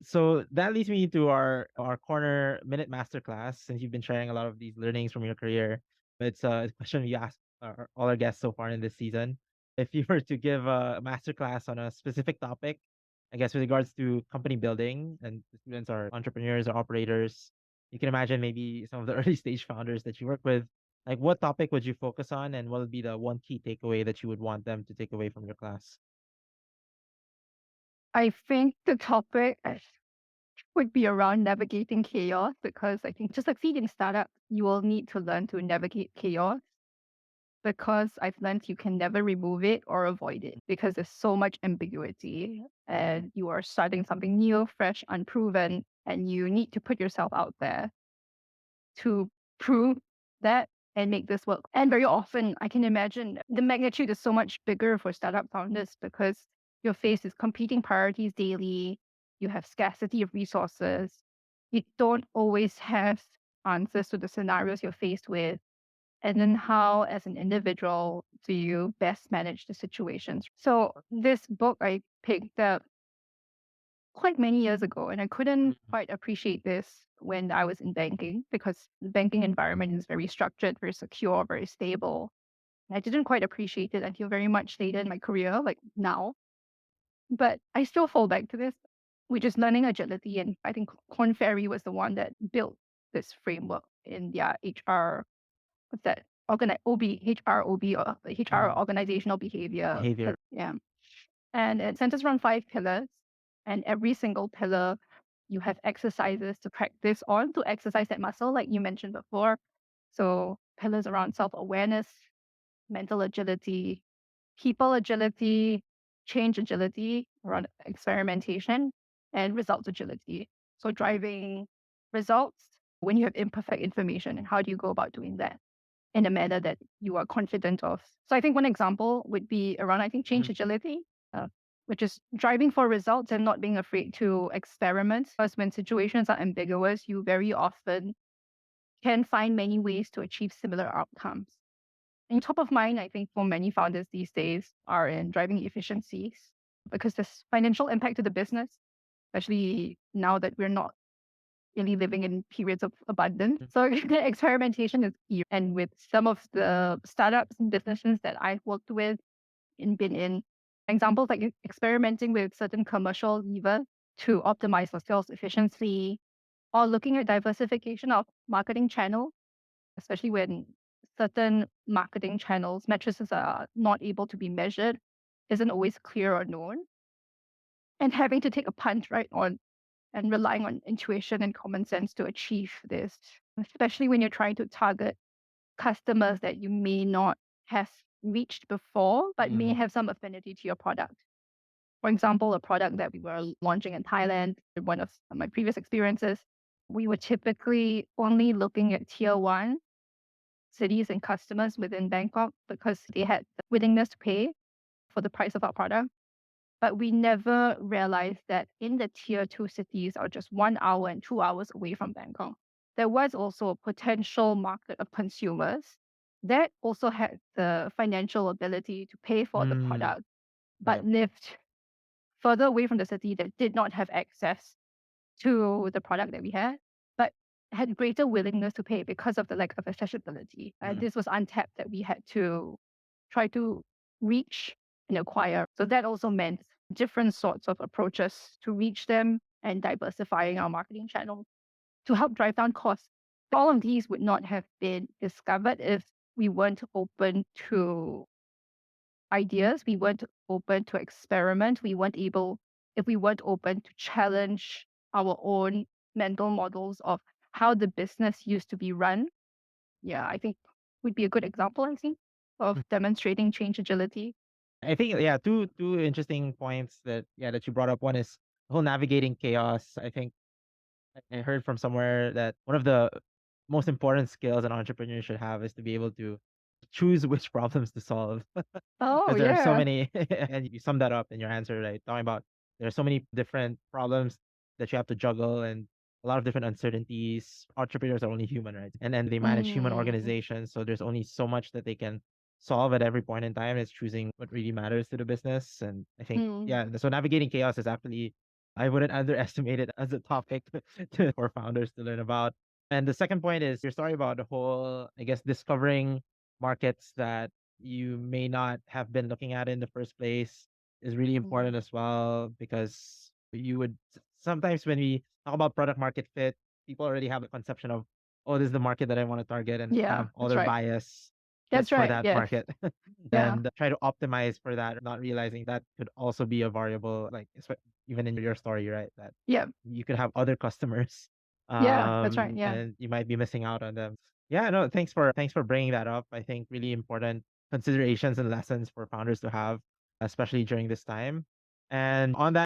So that leads me to our corner minute masterclass. Since you've been sharing a lot of these learnings from your career, it's a question we asked all our guests so far in this season. If you were to give a masterclass on a specific topic, I guess with regards to company building, and the students are entrepreneurs or operators, you can imagine maybe some of the early stage founders that you work with. Like, what topic would you focus on, and what would be the one key takeaway that you would want them to take away from your class? I think the topic would be around navigating chaos because I think to succeed in startup, you will need to learn to navigate chaos because I've learned you can never remove it or avoid it because there's so much ambiguity and you are starting something new, fresh, unproven, and you need to put yourself out there to prove that and make this work. And very often, I can imagine the magnitude is so much bigger for startup founders because you're faced with competing priorities daily. You have scarcity of resources. You don't always have answers to the scenarios you're faced with. And then, how, as an individual, do you best manage the situations? So, this book I picked up quite many years ago, and I couldn't Mm. quite appreciate this when I was in banking because the banking environment is very structured, very secure, very stable. And I didn't quite appreciate it until very much later in my career, like now. But I still fall back to this, which is learning agility. And I think Korn Ferry was the one that built this framework in their HR, what's that? OB, HROB, or HR Mm. organizational behavior. Behavior. Yeah. And it centers around 5 pillars. And every single pillar, you have exercises to practice on to exercise that muscle, like you mentioned before. So, pillars around self awareness, mental agility, people agility, change agility, around experimentation, and results agility. So, driving results when you have imperfect information, and how do you go about doing that in a manner that you are confident of? So, I think one example would be around, I think, change Mhm. agility, uh, which is driving for results and not being afraid to experiment. Because when situations are ambiguous, you very often can find many ways to achieve similar outcomes. And top of mind, I think, for many founders these days are in driving efficiencies because there's financial impact to the business, especially now that we're not really living in periods of abundance. Mm. So experimentation is key. And with some of the startups and businesses that I've worked with and been in, examples like experimenting with certain commercial levers to optimize for sales efficiency, or looking at diversification of marketing channels, especially when certain marketing channels matrices are not able to be measured, isn't always clear or known, and having to take a punt right on and relying on intuition and common sense to achieve this, especially when you're trying to target customers that you may not have reached before, but may Mm. have some affinity to your product. For example, a product that we were launching in Thailand, in one of my previous experiences, we were typically only looking at tier one cities and customers within Bangkok because they had the willingness to pay for the price of our product. But we never realized that in the tier two cities are just 1 hour and 2 hours away from Bangkok. There was also a potential market of consumers that also had the financial ability to pay for the Mm. product, but Right. lived further away from the city that did not have access to the product that we had, but had greater willingness to pay because of the lack of accessibility. And Mm. this was untapped that we had to try to reach and acquire. So that also meant different sorts of approaches to reach them and diversifying our marketing channels to help drive down costs. All of these would not have been discovered if we weren't open to ideas, we weren't open to experiment, we weren't able, if we weren't open to challenge our own mental models of how the business used to be run. Yeah, I think would be a good example, I think, of Mm. demonstrating change agility. I think, yeah, two interesting points that you brought up. One is the whole navigating chaos. I think I heard from somewhere that one of the most important skills an entrepreneur should have is to be able to choose which problems to solve. Oh, Because there are so yeah. many, and you summed that up in your answer, right? Talking about there are so many different problems that you have to juggle, and a lot of different uncertainties. Entrepreneurs are only human, right? And they manage human Mm, organizations, so there's only so much that they can solve at every point in time. It's choosing what really matters to the business, and I think, mm, yeah. So navigating chaos is actually I wouldn't underestimate it as a topic for founders to learn about. And the second point is your story about the whole, I guess, discovering markets that you may not have been looking at in the first place is really Mm. important as well, because you would sometimes when we talk about product market fit, people already have a conception of, oh, this is the market that I want to target, and Yeah, have all that's their right. bias just That's for right. that Yes. market Yeah. and try to optimize for that, not realizing that could also be a variable, like even in your story, right? That Yeah. you could have other customers, Yeah, that's right. Yeah. and you might be missing out on them. Yeah, no, thanks for bringing that up. I think really important considerations and lessons for founders to have, especially during this time. And on that